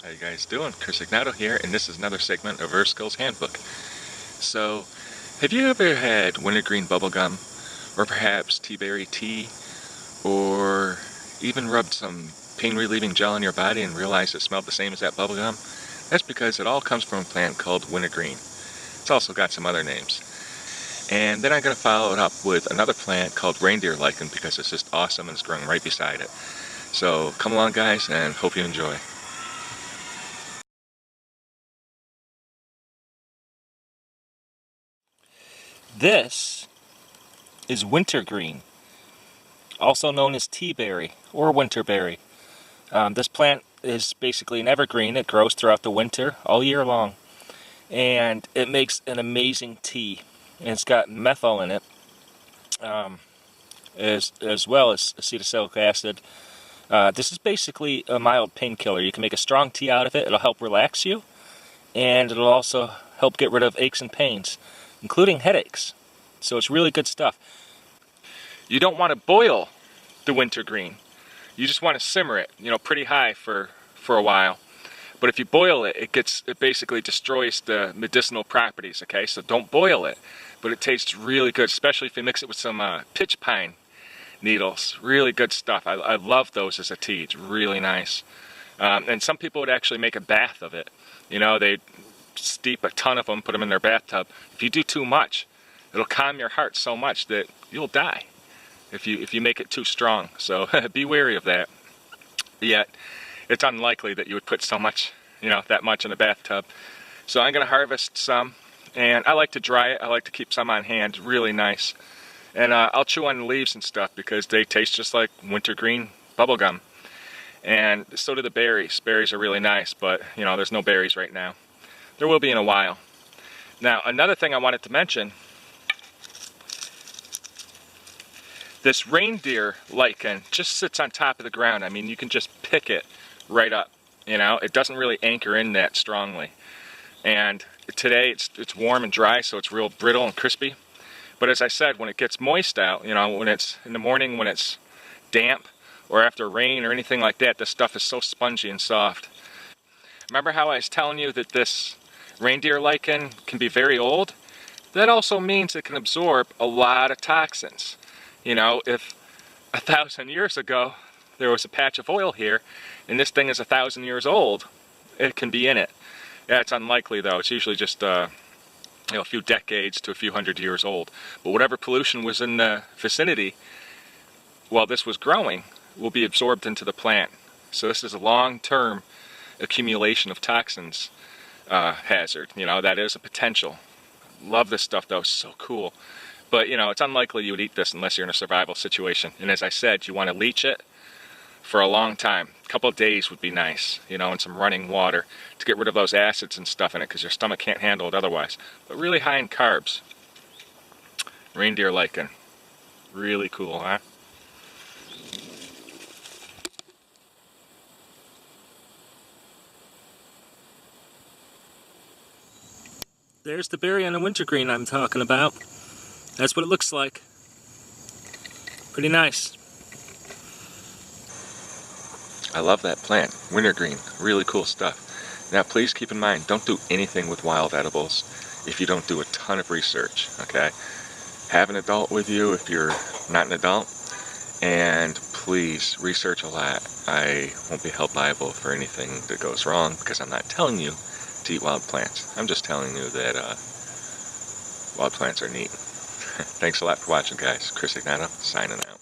How you guys doing? Chris Ignato here, and this is another segment of Erskill's Handbook. So, have you ever had wintergreen bubblegum, or perhaps teaberry tea, or even rubbed some pain-relieving gel on your body and realized it smelled the same as that bubblegum? That's because it all comes from a plant called wintergreen. It's also got some other names. And then I'm going to follow it up with another plant called reindeer lichen because it's just awesome and it's growing right beside it. So come along guys, and hope you enjoy. This is wintergreen, also known as teaberry or winterberry. This plant is basically an evergreen. It grows throughout the winter, all year long, and it makes an amazing tea. And it's got methyl in it, as well as acetylsalicylic acid. This is basically a mild painkiller. You can make a strong tea out of it. It'll help relax you, and it'll also help get rid of aches and pains, including headaches. So it's really good stuff. You don't want to boil the wintergreen. You just want to simmer it, pretty high for a while. But if you boil it, it basically destroys the medicinal properties, okay? So don't boil it. But it tastes really good, especially if you mix it with some pitch pine needles. Really good stuff. I love those as a tea. It's really nice. And some people would actually make a bath of it. They'd steep a ton of them, put them in their bathtub. If you do too much, it'll calm your heart so much that you'll die if you make it too strong. So be wary of that. Yet it's unlikely that you would put so much, that much in a bathtub. So I'm going to harvest some, and I like to dry it. I like to keep some on hand. Really nice. And I'll chew on the leaves and stuff because they taste just like wintergreen bubblegum. And so do the berries. Berries are really nice, but there's no berries right now. There will be in a while. Now, another thing I wanted to mention, this reindeer lichen just sits on top of the ground. I mean, you can just pick it right up. It doesn't really anchor in that strongly. And today it's warm and dry, so it's real brittle and crispy. But as I said, when it gets moist out, when it's in the morning, when it's damp, or after rain or anything like that, this stuff is so spongy and soft. Remember how I was telling you that this reindeer lichen can be very old? That also means it can absorb a lot of toxins. If 1,000 years ago there was a patch of oil here, and this thing is 1,000 years old, it can be in it. Yeah, it's unlikely though. It's usually just a few decades to a few hundred years old. But whatever pollution was in the vicinity while this was growing will be absorbed into the plant. So this is a long-term accumulation of toxins hazard. That is a potential. Love this stuff though, so cool. But it's unlikely you would eat this unless you're in a survival situation. And as I said, you want to leach it for a long time. A couple of days would be nice, in some running water to get rid of those acids and stuff in it because your stomach can't handle it otherwise. But really high in carbs. Reindeer lichen. Really cool, huh? There's the berry on the wintergreen I'm talking about. That's what it looks like. Pretty nice. I love that plant, wintergreen, really cool stuff. Now please keep in mind, don't do anything with wild edibles if you don't do a ton of research, okay? Have an adult with you if you're not an adult, and please research a lot. I won't be held liable for anything that goes wrong because I'm not telling you to eat wild plants. I'm just telling you that wild plants are neat. Thanks a lot for watching, guys. Chris Ignato, signing out.